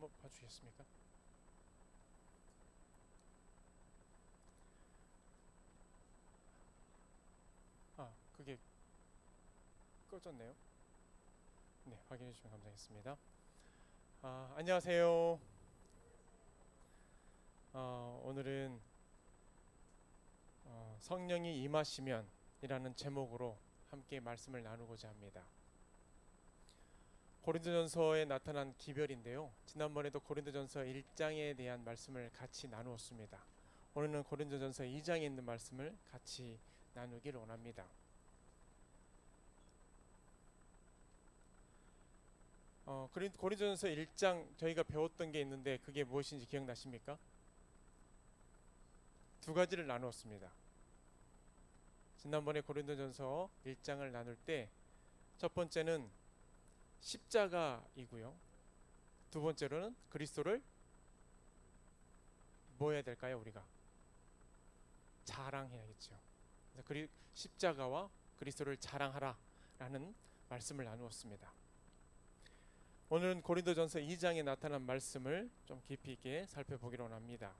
한번 봐주시겠습니까? 그게 꺼졌네요. 네, 확인해 주시면 감사하겠습니다. 안녕하세요. 오늘은 성령이 임하시면 이라는 제목으로 함께 말씀을 나누고자 합니다. 고린도전서에 나타난 기별인데요. 지난번에도 고린도전서 1장에 대한 말씀을 같이 나누었습니다. 오늘은 고린도전서 2장에 있는 말씀을 같이 나누기를 원합니다. 고린도전서 1장 저희가 배웠던 게 있는데 그게 무엇인지 기억나십니까? 두 가지를 나누었습니다. 지난번에 고린도전서 1장을 나눌 때 첫 번째는 십자가이고요. 두 번째로는 그리스도를 뭐 해야 될까요? 우리가 자랑해야겠죠. 그래서 십자가와 그리스도를 자랑하라 라는 말씀을 나누었습니다. 오늘은 고린도전서 2장에 나타난 말씀을 좀 깊이 있게 살펴보기로 합니다.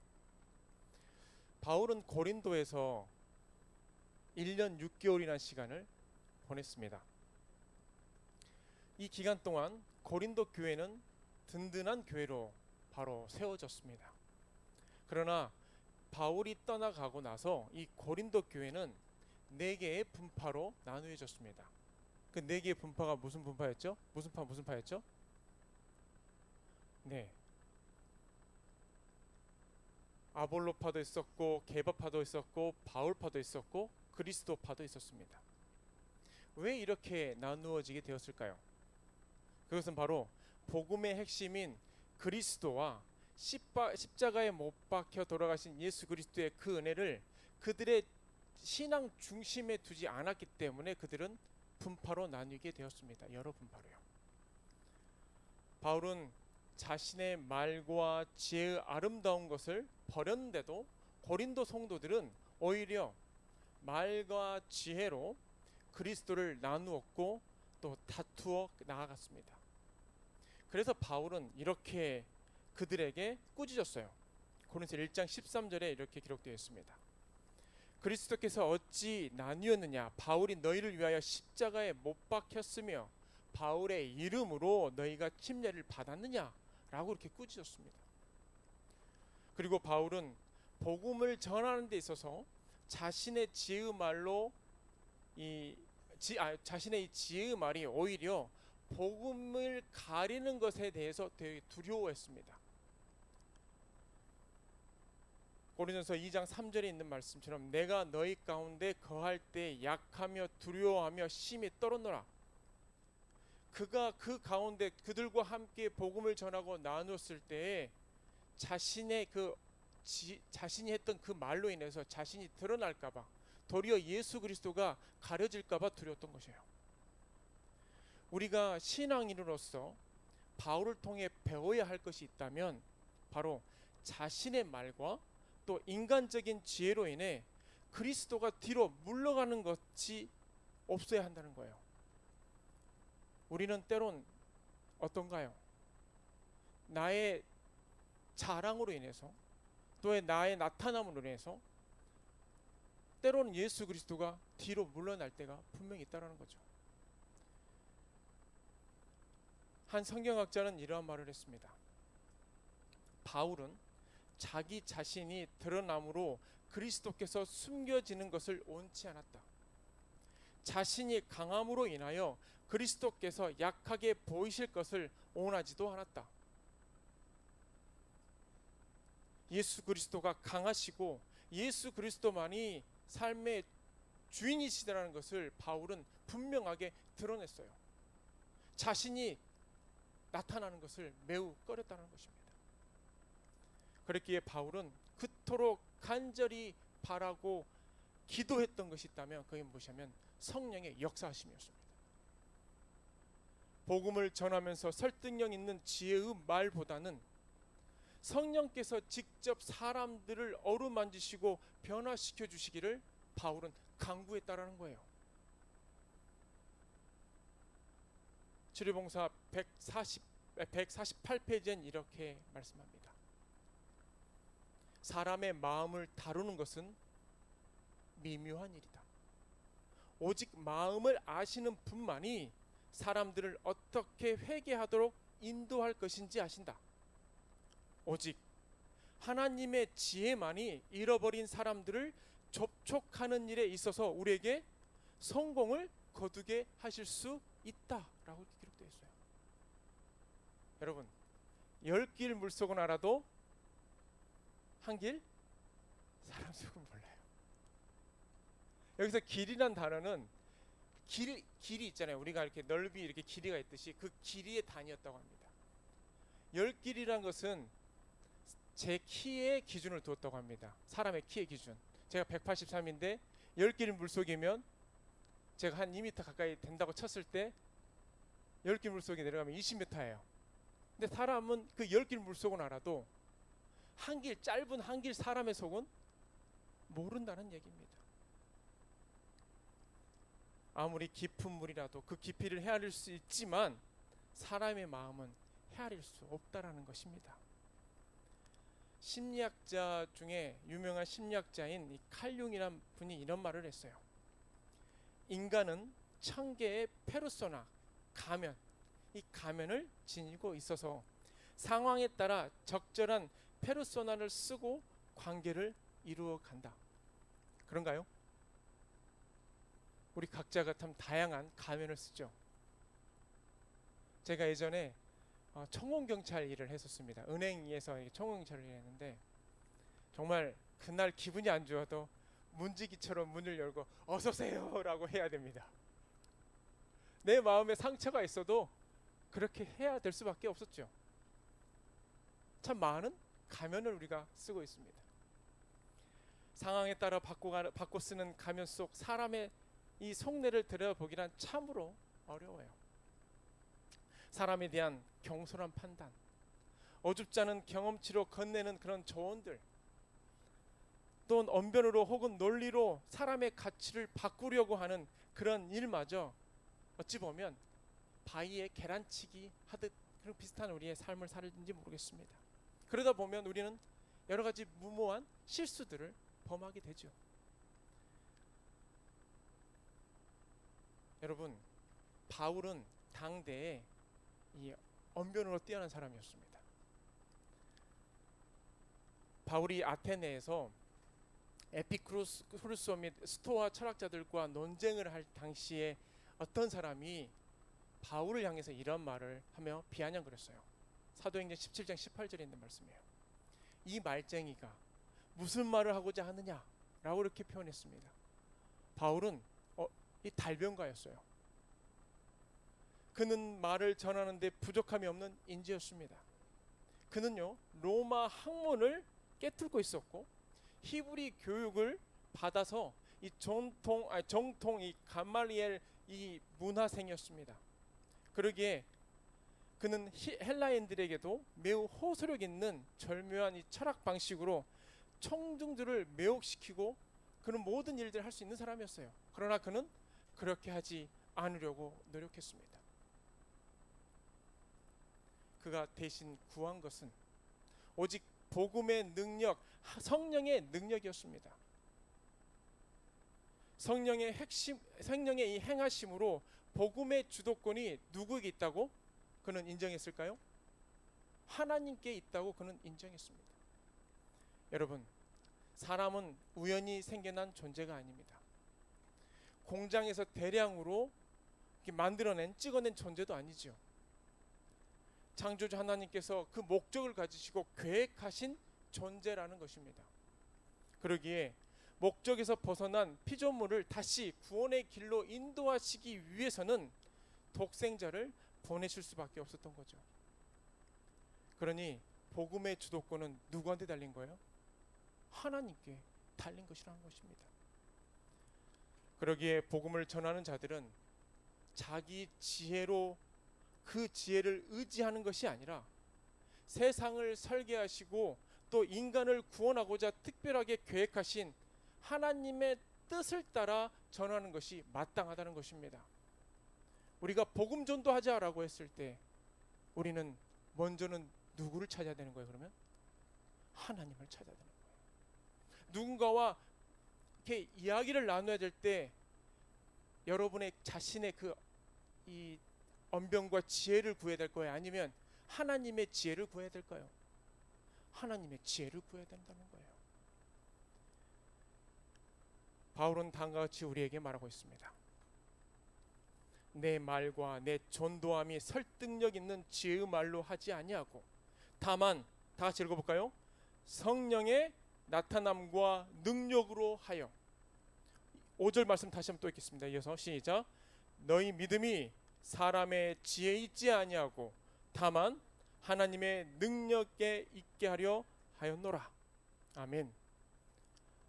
바울은 고린도에서 1년 6개월이라는 시간을 보냈습니다. 이 기간 동안 고린도 교회는 든든한 교회로 바로 세워졌습니다. 그러나 바울이 떠나가고 나서 이 고린도 교회는 4개의 분파로 나누어졌습니다. 그 4개의 분파가 무슨 분파였죠? 무슨 파였죠? 네. 아볼로파도 있었고 게바파도 있었고 바울파도 있었고 그리스도파도 있었습니다. 왜 이렇게 나누어지게 되었을까요? 그것은 바로 복음의 핵심인 그리스도와 십자가에 못 박혀 돌아가신 예수 그리스도의 그 은혜를 그들의 신앙 중심에 두지 않았기 때문에 그들은 분파로 나뉘게 되었습니다. 여러 분파로요. 바울은 자신의 말과 지혜의 아름다운 것을 버렸는데도 고린도 성도들은 오히려 말과 지혜로 그리스도를 나누었고 또 다투어 나아갔습니다. 그래서 바울은 이렇게 그들에게 꾸짖었어요. 고린도서 1장 13절에 이렇게 기록되어 있습니다. 그리스도께서 어찌 나뉘었느냐? 바울이 너희를 위하여 십자가에 못 박혔으며 바울의 이름으로 너희가 침례를 받았느냐? 라고 이렇게 꾸짖었습니다. 그리고 바울은 복음을 전하는 데 있어서 자신의 지혜의 말로 자신의 지혜의 말이 오히려 복음을 가리는 것에 대해서 되게 두려워했습니다. 고린도전서 2장 3절에 있는 말씀처럼 내가 너희 가운데 거할 때 약하며 두려워하며 심히 떨었노라. 그가 그 가운데 그들과 함께 복음을 전하고 나누었을 때에 자신이 했던 그 말로 인해서 자신이 드러날까봐, 도리어 예수 그리스도가 가려질까봐 두려웠던 것이에요. 우리가 신앙인으로서 바울을 통해 배워야 할 것이 있다면 바로 자신의 말과 또 인간적인 지혜로 인해 그리스도가 뒤로 물러가는 것이 없어야 한다는 거예요. 우리는 때론 어떤가요? 나의 자랑으로 인해서 또 나의 나타남으로 인해서 때로는 예수 그리스도가 뒤로 물러날 때가 분명히 있다는 거죠. 한 성경학자는 이러한 말을 했습니다. 바울은 자기 자신이 드러남으로 그리스도께서 숨겨지는 것을 원치 않았다. 자신이 강함으로 인하여 그리스도께서 약하게 보이실 것을 원하지도 않았다. 예수 그리스도가 강하시고 예수 그리스도만이 삶의 주인이시다라는 것을 바울은 분명하게 드러냈어요. 자신이 나타나는 것을 매우 꺼렸다는 것입니다. 그랬기에 바울은 그토록 간절히 바라고 기도했던 것이 있다면 그게 무엇이냐면 성령의 역사하심이었습니다. 복음을 전하면서 설득력 있는 지혜의 말보다는 성령께서 직접 사람들을 어루만지시고 변화시켜 주시기를 바울은 간구했다라는 거예요. 치료봉사 148페이지엔 이렇게 말씀합니다. 사람의 마음을 다루는 것은 미묘한 일이다. 오직 마음을 아시는 분만이 사람들을 어떻게 회개하도록 인도할 것인지 아신다. 오직 하나님의 지혜만이 잃어버린 사람들을 접촉하는 일에 있어서 우리에게 성공을 거두게 하실 수 있다라고 기록되어 있어요. 여러분, 10길 물속은 알아도 한 길 사람 속은 몰라요. 여기서 길이란 단어는 길이 있잖아요. 우리가 이렇게 넓이 이렇게 길이가 있듯이 그 길이의 단위였다고 합니다. 10길이란 것은 제 키의 기준을 두었다고 합니다. 사람의 키의 기준. 제가 183인데 10길 물속이면 제가 한 2m 가까이 된다고 쳤을 때 10길 물속에 내려가면 20m예요. 근데 사람은 그 10길 물속은 알아도 짧은 한 길 사람의 속은 모른다는 얘기입니다. 아무리 깊은 물이라도 그 깊이를 헤아릴 수 있지만 사람의 마음은 헤아릴 수 없다라는 것입니다. 심리학자 중에 유명한 심리학자인 이 칼융이란 분이 이런 말을 했어요. 인간은 1000개의 페르소나, 가면, 이 가면을 지니고 있어서 상황에 따라 적절한 페르소나를 쓰고 관계를 이루어 간다. 그런가요? 우리 각자가 참 다양한 가면을 쓰죠. 제가 예전에 청원경찰 일을 했었습니다. 은행에서 청원경찰을 했는데 정말 그날 기분이 안 좋아도 문지기처럼 문을 열고 어서 오세요 라고 해야 됩니다. 내 마음에 상처가 있어도 그렇게 해야 될 수밖에 없었죠. 참 많은 가면을 우리가 쓰고 있습니다. 상황에 따라 바꿔 쓰는 가면 속 사람의 이 속내를 들여다보기란 참으로 어려워요. 사람에 대한 경솔한 판단, 어줍지 않은 경험치로 건네는 그런 조언들, 또 언변으로 혹은 논리로 사람의 가치를 바꾸려고 하는 그런 일마저 어찌 보면 바위에 계란치기 하듯 그런 비슷한 우리의 삶을 살는지 모르겠습니다. 그러다 보면 우리는 여러 가지 무모한 실수들을 범하게 되죠. 여러분, 바울은 당대에 이 언변으로 뛰어난 사람이었습니다. 바울이 아테네에서 에피쿠루스 및 스토아 철학자들과 논쟁을 할 당시에 어떤 사람이 바울을 향해서 이런 말을 하며 비아냥거렸어요. 사도행전 17장 18절에 있는 말씀이에요. 이 말쟁이가 무슨 말을 하고자 하느냐라고 이렇게 표현했습니다. 바울은 이 달변가였어요. 그는 말을 전하는데 부족함이 없는 인재였습니다. 그는요 로마 학문을 깨뚫고 있었고 히브리 교육을 받아서 이 정통 이 가말리엘 이 문화생이었습니다. 그러기에 그는 헬라인들에게도 매우 호소력 있는 절묘한 이 철학 방식으로 청중들을 매혹시키고 그런 모든 일들을 할 수 있는 사람이었어요. 그러나 그는 그렇게 하지 않으려고 노력했습니다. 그가 대신 구한 것은 오직 복음의 능력, 성령의 능력이었습니다. 성령의 이 행하심으로 복음의 주도권이 누구에게 있다고 그는 인정했을까요? 하나님께 있다고 그는 인정했습니다. 여러분, 사람은 우연히 생겨난 존재가 아닙니다. 공장에서 대량으로 만들어낸 찍어낸 존재도 아니죠. 창조주 하나님께서 그 목적을 가지시고 계획하신 존재라는 것입니다. 그러기에 목적에서 벗어난 피조물을 다시 구원의 길로 인도하시기 위해서는 독생자를 보내실 수밖에 없었던 거죠. 그러니 복음의 주도권은 누구한테 달린 거예요? 하나님께 달린 것이라는 것입니다. 그러기에 복음을 전하는 자들은 자기 지혜로 그 지혜를 의지하는 것이 아니라 세상을 설계하시고 또 인간을 구원하고자 특별하게 계획하신 하나님의 뜻을 따라 전하는 것이 마땅하다는 것입니다. 우리가 복음 전도하자라고 했을 때 우리는 먼저는 누구를 찾아야 되는 거예요? 그러면 하나님을 찾아야 되는 거예요. 누군가와 이렇게 이야기를 나눠야 될 때 여러분의 자신의 이 언변과 지혜를 구해야 될 거예요? 아니면 하나님의 지혜를 구해야 될까요? 하나님의 지혜를 구해야 된다는 거예요. 바울은 다음과 같이 우리에게 말하고 있습니다. 내 말과 내 전도함이 설득력 있는 지혜의 말로 하지 아니하고 다만, 다 같이 읽어볼까요? 성령의 나타남과 능력으로 하여. 5절 말씀 다시 한번 또 읽겠습니다. 이어서 시작. 너희 믿음이 사람의 지혜에 있지 아니하고 다만 하나님의 능력에 있게 하려 하였노라. 아멘.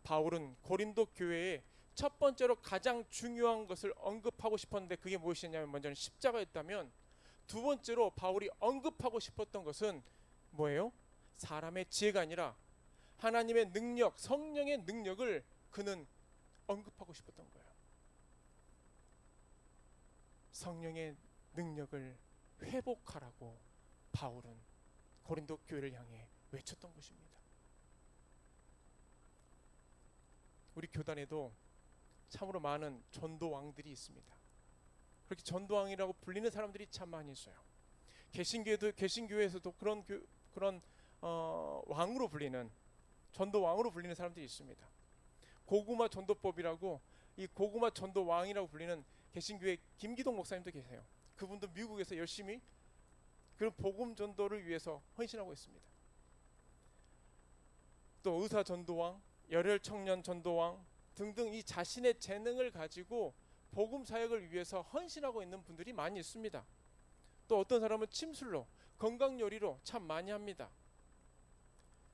바울은 고린도 교회에 첫 번째로 가장 중요한 것을 언급하고 싶었는데 그게 무엇이냐면 먼저는 십자가였다면, 두 번째로 바울이 언급하고 싶었던 것은 뭐예요? 사람의 지혜가 아니라 하나님의 능력, 성령의 능력을 그는 언급하고 싶었던 거예요. 성령의 능력을 회복하라고 바울은 고린도 교회를 향해 외쳤던 것입니다. 우리 교단에도 참으로 많은 전도왕들이 있습니다. 그렇게 전도왕이라고 불리는 사람들이 참 많이 있어요. 개신교에서도 그런 왕으로 불리는, 전도왕으로 불리는 사람들이 있습니다. 고구마 전도법이라고, 이 고구마 전도왕이라고 불리는 개신교의 김기동 목사님도 계세요. 그분도 미국에서 열심히 그런 복음 전도를 위해서 헌신하고 있습니다. 또 의사 전도왕, 열혈 청년 전도왕 등등 이 자신의 재능을 가지고 복음 사역을 위해서 헌신하고 있는 분들이 많이 있습니다. 또 어떤 사람은 침술로, 건강 요리로 참 많이 합니다.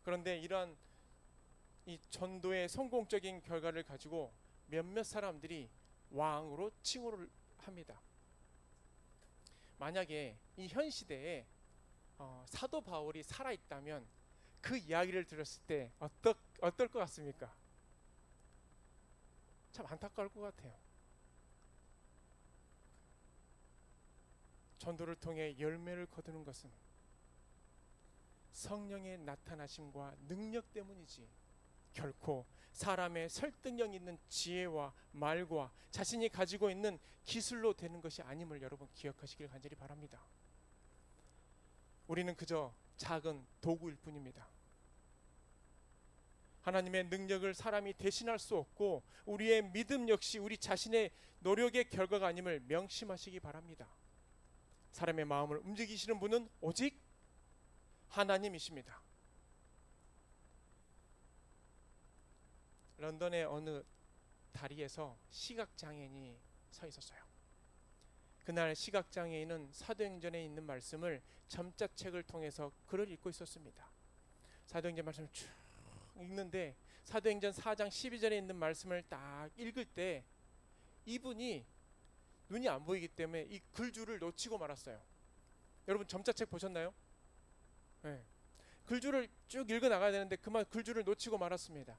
그런데 이러한 이 전도의 성공적인 결과를 가지고 몇몇 사람들이 왕으로 칭호를 합니다. 만약에 이 현 시대에 사도 바울이 살아있다면 그 이야기를 들었을 때 어떨 것 같습니까? 참 안타까울 것 같아요. 전도를 통해 열매를 거두는 것은 성령의 나타나심과 능력 때문이지 결코 사람의 설득력 있는 지혜와 말과 자신이 가지고 있는 기술로 되는 것이 아님을 여러분 기억하시길 간절히 바랍니다. 우리는 그저 작은 도구일 뿐입니다. 하나님의 능력을 사람이 대신할 수 없고 우리의 믿음 역시 우리 자신의 노력의 결과가 아님을 명심하시기 바랍니다. 사람의 마음을 움직이시는 분은 오직 하나님이십니다. 런던의 어느 다리에서 시각장애인이 서 있었어요. 그날 시각장애인은 사도행전에 있는 말씀을 점자책을 통해서 글을 읽고 있었습니다. 사도행전 말씀을 쭉 읽는데 사도행전 4장 12절에 있는 말씀을 딱 읽을 때 이분이 눈이 안 보이기 때문에 이 글줄을 놓치고 말았어요. 여러분 점자책 보셨나요? 네. 글줄을 쭉 읽어 나가야 되는데 그만 글줄을 놓치고 말았습니다.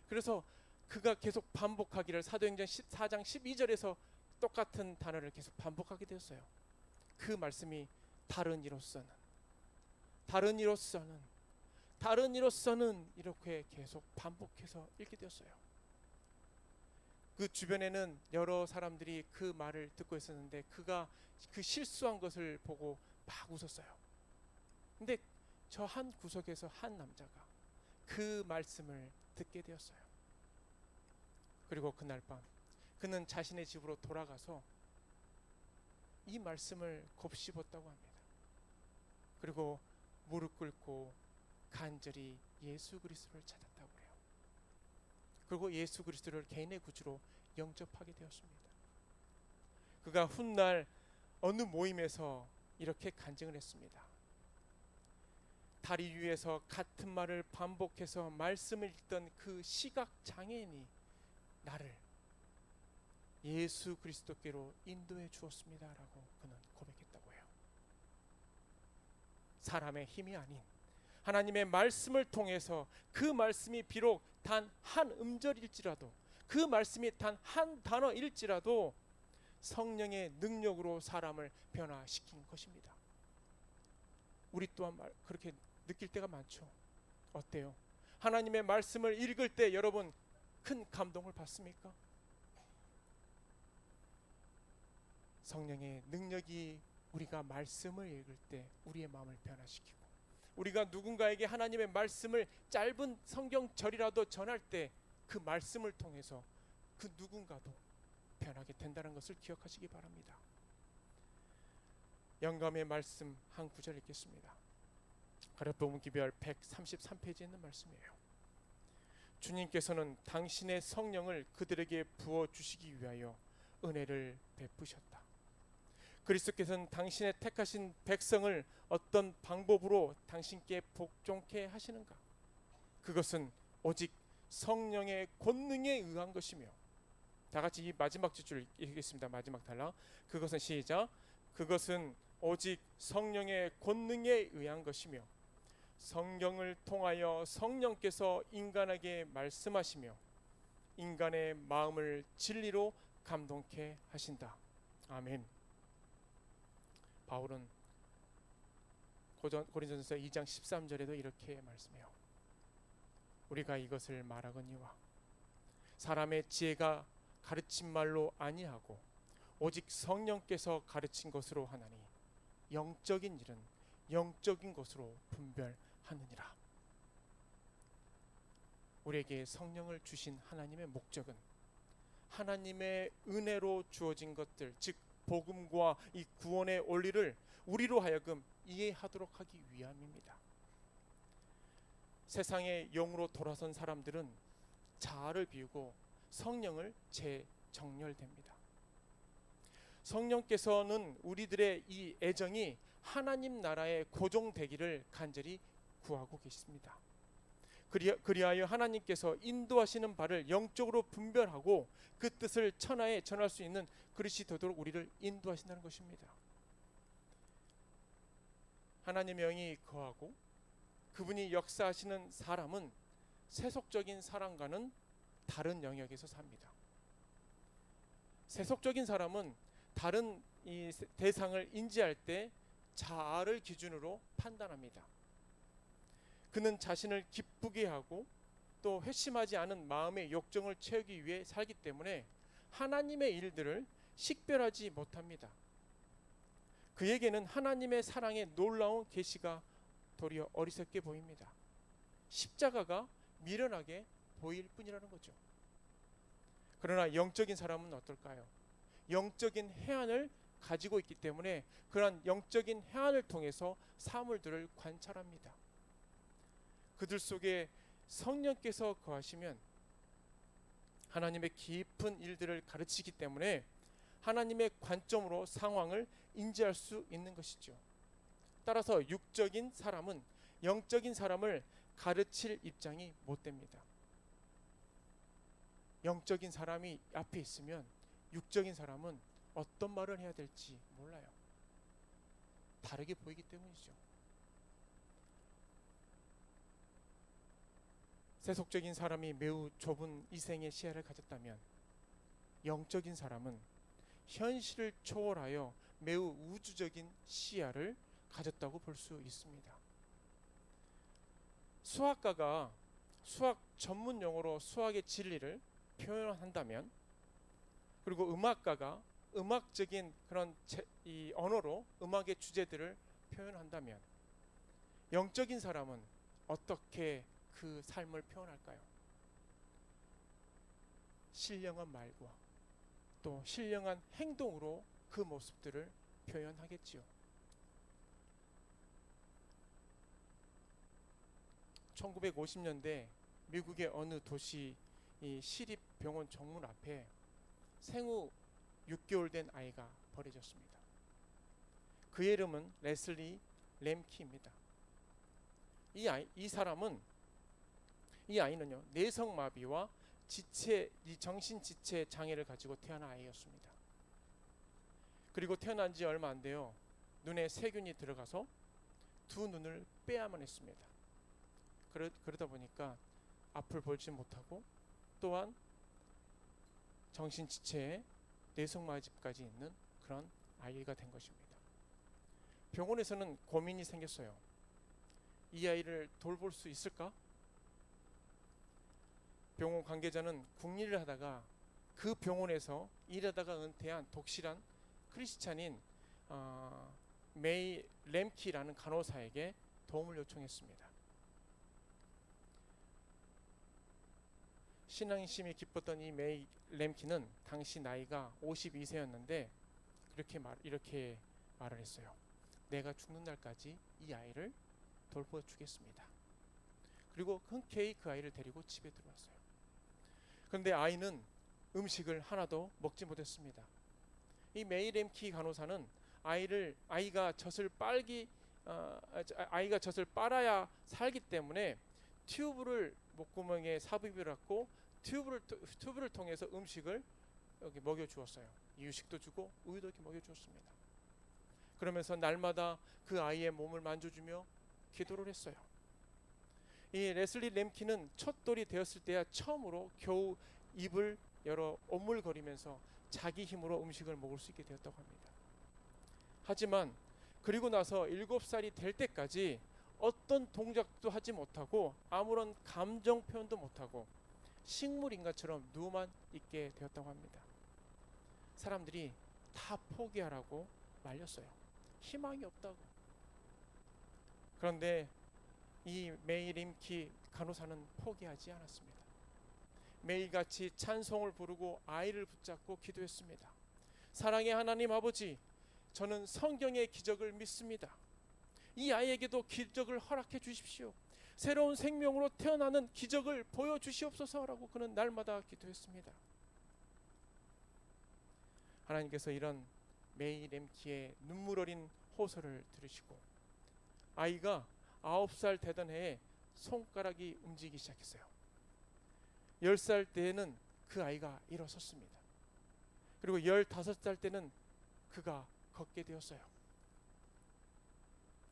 그래서 그가 계속 반복하기를 사도행전 4장 12절에서 똑같은 단어를 계속 반복하게 되었어요. 그 말씀이 다른 이로서는 이렇게 계속 반복해서 읽게 되었어요. 그 주변에는 여러 사람들이 그 말을 듣고 있었는데 그가 그 실수한 것을 보고 막 웃었어요. 근데 저 한 구석에서 한 남자가 그 말씀을 듣게 되었어요. 그리고 그날 밤 그는 자신의 집으로 돌아가서 이 말씀을 곱씹었다고 합니다. 그리고 무릎 꿇고 간절히 예수 그리스도를 찾았다고 해요. 그리고 예수 그리스도를 개인의 구주로 영접하게 되었습니다. 그가 훗날 어느 모임에서 이렇게 간증을 했습니다. 다리 위에서 같은 말을 반복해서 말씀을 읽던 그 시각 장애인이 나를 예수 그리스도께로 인도해 주었습니다라고 그는 고백했다고 해요. 사람의 힘이 아닌 하나님의 말씀을 통해서 그 말씀이 비록 단 한 음절일지라도 그 말씀이 단 한 단어일지라도 성령의 능력으로 사람을 변화시키는 것입니다. 우리 또한 그렇게 느낄 때가 많죠. 어때요? 하나님의 말씀을 읽을 때 여러분 큰 감동을 받습니까? 성령의 능력이 우리가 말씀을 읽을 때 우리의 마음을 변화시키고, 우리가 누군가에게 하나님의 말씀을 짧은 성경절이라도 전할 때 그 말씀을 통해서 그 누군가도 변하게 된다는 것을 기억하시기 바랍니다. 영감의 말씀 한 구절 읽겠습니다. 가랴복음 기별 133페이지에 있는 말씀이에요. 주님께서는 당신의 성령을 그들에게 부어주시기 위하여 은혜를 베푸셨다. 그리스도께서는 당신의 택하신 백성을 어떤 방법으로 당신께 복종케 하시는가? 그것은 오직 성령의 권능에 의한 것이며, 다 같이 이 마지막 줄 읽겠습니다. 마지막 단락. 그것은 시작. 그것은 오직 성령의 권능에 의한 것이며 성경을 통하여 성령께서 인간에게 말씀하시며 인간의 마음을 진리로 감동케 하신다. 아멘. 바울은 고린도전서 2장 13절에도 이렇게 말씀해요. 우리가 이것을 말하거니와 사람의 지혜가 가르친 말로 아니하고 오직 성령께서 가르친 것으로 하나니 영적인 일은 영적인 것으로 분별하느니라. 우리에게 성령을 주신 하나님의 목적은 하나님의 은혜로 주어진 것들, 즉 복음과 이 구원의 원리를 우리로 하여금 이해하도록 하기 위함입니다. 세상의 영으로 돌아선 사람들은 자아를 비우고 성령을 재정렬됩니다. 성령께서는 우리들의 이 애정이 하나님 나라에 고정되기를 간절히 구하고 계십니다. 그리하여 하나님께서 인도하시는 바를 영적으로 분별하고 그 뜻을 천하에 전할 수 있는 그릇이 되도록 우리를 인도하신다는 것입니다. 하나님의 영이 거하고 그분이 역사하시는 사람은 세속적인 사람과는 다른 영역에서 삽니다. 세속적인 사람은 다른 이 대상을 인지할 때 자아를 기준으로 판단합니다. 그는 자신을 기쁘게 하고 또 회심하지 않은 마음의 욕정을 채우기 위해 살기 때문에 하나님의 일들을 식별하지 못합니다. 그에게는 하나님의 사랑의 놀라운 계시가 도리어 어리석게 보입니다. 십자가가 미련하게 보일 뿐이라는 거죠. 그러나 영적인 사람은 어떨까요? 영적인 해안을 가지고 있기 때문에 그러한 영적인 해안을 통해서 사물들을 관찰합니다. 그들 속에 성령께서 거하시면 하나님의 깊은 일들을 가르치기 때문에 하나님의 관점으로 상황을 인지할 수 있는 것이죠. 따라서 육적인 사람은 영적인 사람을 가르칠 입장이 못 됩니다. 영적인 사람이 앞에 있으면 육적인 사람은 어떤 말을 해야 될지 몰라요. 다르게 보이기 때문이죠. 세속적인 사람이 매우 좁은 이생의 시야를 가졌다면 영적인 사람은 현실을 초월하여 매우 우주적인 시야를 가졌다고 볼 수 있습니다. 수학가가 수학 전문 용어로 수학의 진리를 표현한다면, 그리고 음악가가 음악적인 그런 이 언어로 음악의 주제들을 표현한다면, 영적인 사람은 어떻게 그 삶을 표현할까요? 신령한 말과 또 신령한 행동으로 그 모습들을 표현하겠지요. 1950년대 미국의 어느 도시 이 시립병원 정문 앞에 생후 6개월 된 아이가 버려졌습니다. 그의 이름은 레슬리 램키입니다. 이 아이는요, 내성마비와 이 정신지체 장애를 가지고 태어난 아이였습니다. 그리고 태어난 지 얼마 안 돼요. 눈에 세균이 들어가서 두 눈을 빼야만 했습니다. 그러다 보니까 앞을 보지 못하고 또한 정신지체에 내성마비까지 있는 그런 아이가 된 것입니다. 병원에서는 고민이 생겼어요. 이 아이를 돌볼 수 있을까? 병원 관계자는 국리를 하다가 그 병원에서 일하다가 은퇴한 독실한 크리스찬인 메이 램키라는 간호사에게 도움을 요청했습니다. 신앙심이 깊었던 이 메이 램키는 당시 나이가 52세였는데 이렇게 말을 했어요. 내가 죽는 날까지 이 아이를 돌봐주겠습니다. 그리고 흔쾌히 그 아이를 데리고 집에 들어왔어요. 그런데 아이는 음식을 하나도 먹지 못했습니다. 이 메이 램키 간호사는 아이가 젖을 빨아야 살기 때문에 튜브를 목구멍에 삽입을 했고 튜브를 통해서 음식을 여기 먹여 주었어요. 이유식도 주고 우유도 이렇게 먹여 주었습니다. 그러면서 날마다 그 아이의 몸을 만져주며 기도를 했어요. 이 레슬리 램키는 첫 돌이 되었을 때야 처음으로 겨우 입을 열어 오물거리면서 자기 힘으로 음식을 먹을 수 있게 되었다고 합니다. 하지만 그리고 나서 7살이 될 때까지 어떤 동작도 하지 못하고 아무런 감정 표현도 못하고 식물인간처럼 누워만 있게 되었다고 합니다. 사람들이 다 포기하라고 말렸어요. 희망이 없다고. 그런데 이 메이 램키 간호사는 포기하지 않았습니다. 매일같이 찬송을 부르고 아이를 붙잡고 기도했습니다. 사랑의 하나님 아버지, 저는 성경의 기적을 믿습니다. 이 아이에게도 기적을 허락해 주십시오. 새로운 생명으로 태어나는 기적을 보여주시옵소서라고 그는 날마다 기도했습니다. 하나님께서 이런 메이 램키의 눈물 어린 호소를 들으시고 아이가 9살 되던 해에 손가락이 움직이기 시작했어요. 10살 때에는 그 아이가 일어섰습니다. 그리고 15살 때는 그가 걷게 되었어요.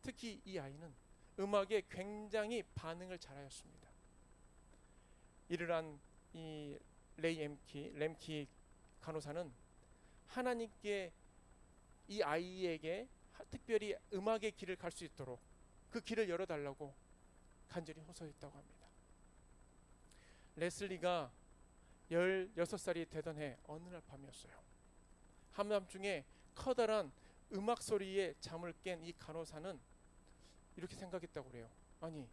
특히 이 아이는 음악에 굉장히 반응을 잘하였습니다. 이를 한 이 램키 간호사는 하나님께 이 아이에게 특별히 음악의 길을 갈 수 있도록 그 길을 열어달라고 간절히 호소했다고 합니다. 레슬리가 16살이 되던 해 어느 날 밤이었어요. 한밤중에 커다란 음악 소리에 잠을 깬 이 간호사는 이렇게 생각했다고 그래요. 아니,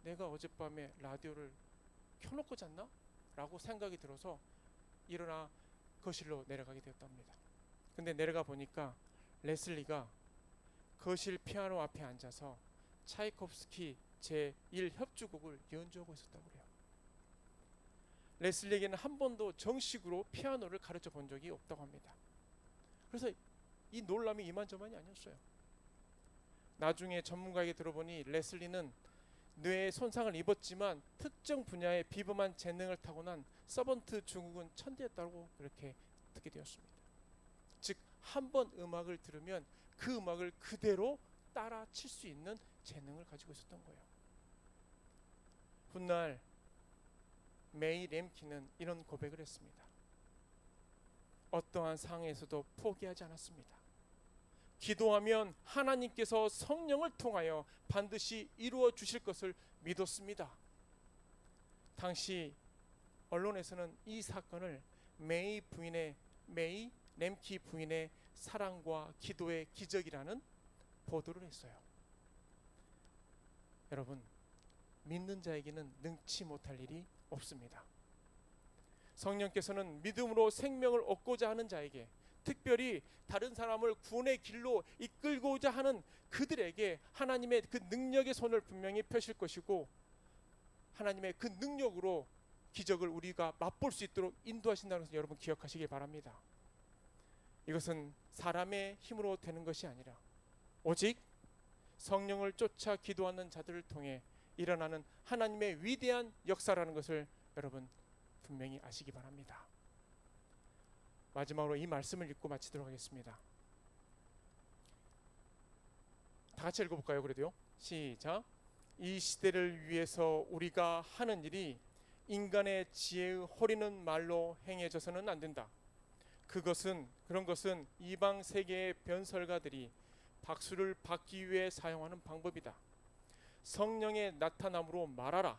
내가 어젯밤에 라디오를 켜놓고 잤나? 라고 생각이 들어서 일어나 거실로 내려가게 되었답니다. 근데 내려가 보니까 레슬리가 거실 피아노 앞에 앉아서 차이콥스키 제1 협주곡을 연주하고 있었다고 그래요. 레슬리에게는 한 번도 정식으로 피아노를 가르쳐 본 적이 없다고 합니다. 그래서 이 놀람이 이만저만이 아니었어요. 나중에 전문가에게 들어보니 레슬리는 뇌에 손상을 입었지만 특정 분야의 비범한 재능을 타고난 서번트 증후군 천재였다고 그렇게 듣게 되었습니다. 즉, 한 번 음악을 들으면 그 음악을 그대로 따라 칠 수 있는 재능을 가지고 있었던 거예요. 훗날 메이 램키는 이런 고백을 했습니다. 어떠한 상황에서도 포기하지 않았습니다. 기도하면 하나님께서 성령을 통하여 반드시 이루어 주실 것을 믿었습니다. 당시 언론에서는 이 사건을 메이 램키 부인의 사랑과 기도의 기적이라는 보도를 했어요. 여러분, 믿는 자에게는 능치 못할 일이 없습니다. 성령께서는 믿음으로 생명을 얻고자 하는 자에게, 특별히 다른 사람을 구원의 길로 이끌고자 하는 그들에게 하나님의 그 능력의 손을 분명히 펴실 것이고, 하나님의 그 능력으로 기적을 우리가 맛볼 수 있도록 인도하신다는 것을 여러분 기억하시길 바랍니다. 이것은 사람의 힘으로 되는 것이 아니라 오직 성령을 쫓아 기도하는 자들을 통해 일어나는 하나님의 위대한 역사라는 것을 여러분 분명히 아시기 바랍니다. 마지막으로 이 말씀을 읽고 마치도록 하겠습니다. 다 같이 읽어볼까요? 그래도요. 시작. 이 시대를 위해서 우리가 하는 일이 인간의 지혜의 허리는 말로 행해져서는 안 된다. 그런 것은 이방 세계의 변설가들이 박수를 받기 위해 사용하는 방법이다. 성령의 나타남으로 말하라.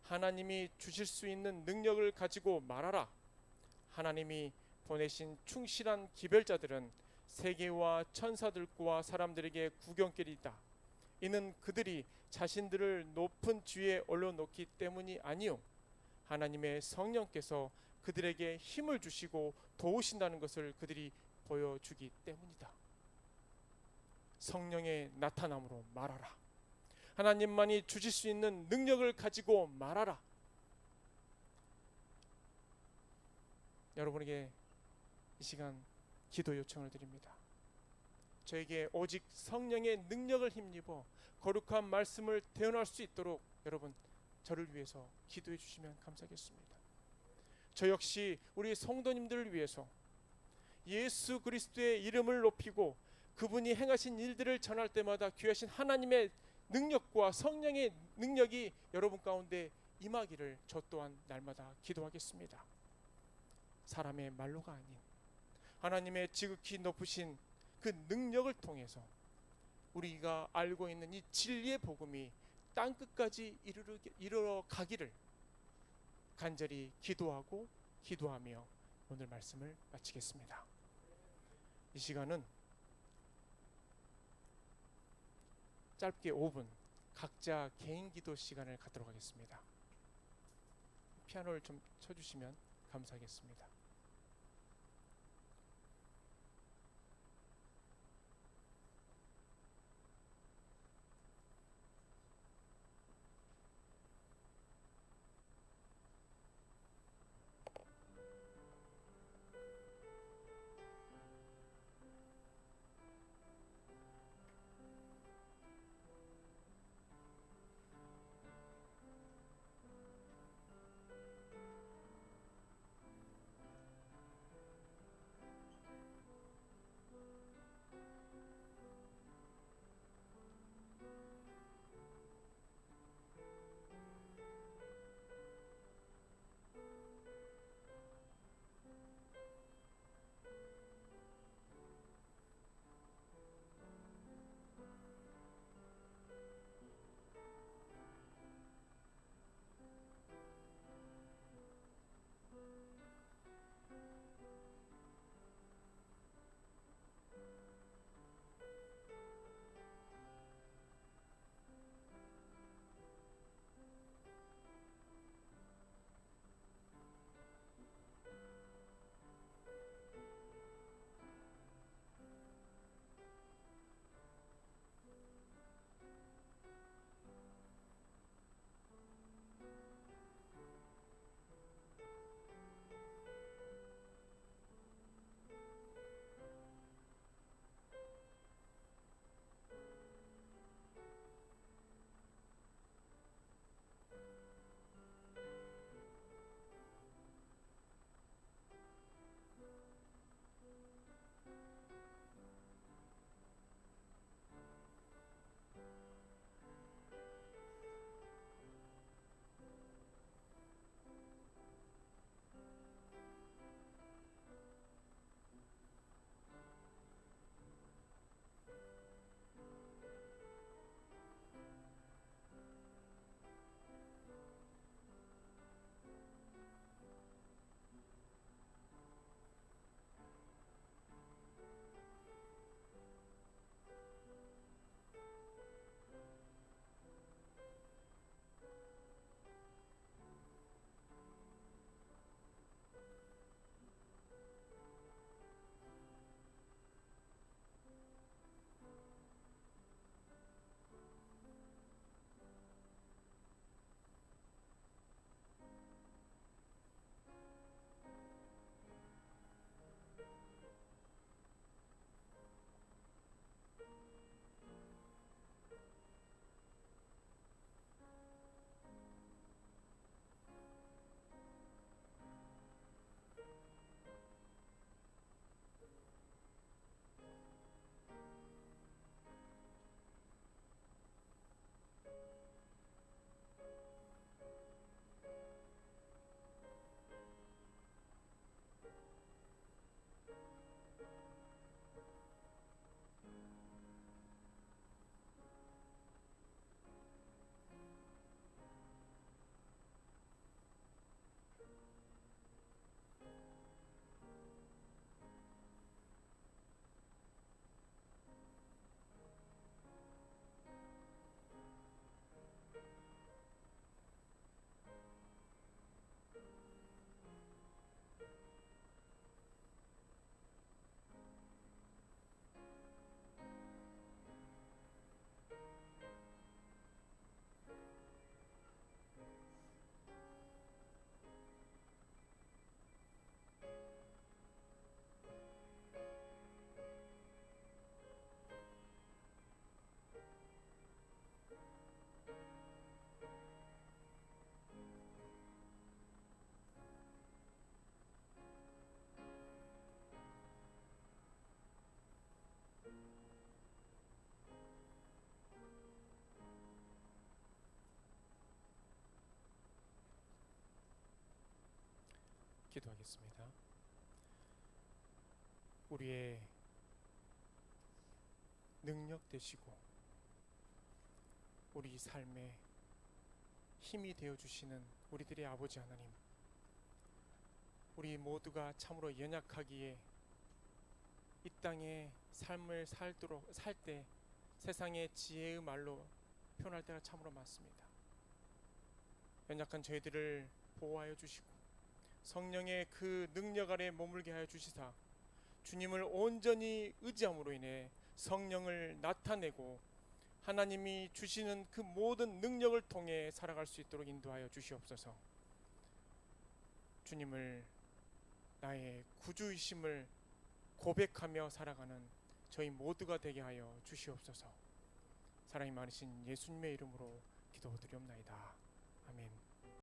하나님이 주실 수 있는 능력을 가지고 말하라. 하나님이 보내신 충실한 기별자들은 세계와 천사들과 사람들에게 구경거리이다. 이는 그들이 자신들을 높은 지위에 올려놓기 때문이 아니요 하나님의 성령께서 그들에게 힘을 주시고 도우신다는 것을 그들이 보여주기 때문이다. 성령의 나타남으로 말하라. 하나님만이 주실 수 있는 능력을 가지고 말하라. 여러분에게 이 시간 기도 요청을 드립니다. 저에게 오직 성령의 능력을 힘입어 거룩한 말씀을 대언할 수 있도록 여러분 저를 위해서 기도해 주시면 감사하겠습니다. 저 역시 우리 성도님들을 위해서 예수 그리스도의 이름을 높이고 그분이 행하신 일들을 전할 때마다 귀하신 하나님의 능력과 성령의 능력이 여러분 가운데 임하기를 저 또한 날마다 기도하겠습니다. 사람의 말로가 아닌 하나님의 지극히 높으신 그 능력을 통해서 우리가 알고 있는 이 진리의 복음이 땅끝까지 이르러 가기를 간절히 기도하고 기도하며 오늘 말씀을 마치겠습니다. 이 시간은 짧게 5분 각자 개인 기도 시간을 갖도록 하겠습니다. 피아노를 좀 쳐주시면 감사하겠습니다. 기도하겠습니다. 우리의 능력 되시고 우리 삶에 힘이 되어 주시는 우리들의 아버지 하나님, 우리 모두가 참으로 연약하기에 이 땅에 삶을 살 때 세상의 지혜의 말로 표현할 때가 참으로 많습니다. 연약한 저희들을 보호하여 주시고 성령의 그 능력 아래 머물게 하여 주시사 주님을 온전히 의지함으로 인해 성령을 나타내고 하나님이 주시는 그 모든 능력을 통해 살아갈 수 있도록 인도하여 주시옵소서. 주님을 나의 구주이심을 고백하며 살아가는 저희 모두가 되게 하여 주시옵소서. 사랑이 많으신 예수님의 이름으로 기도드리옵나이다.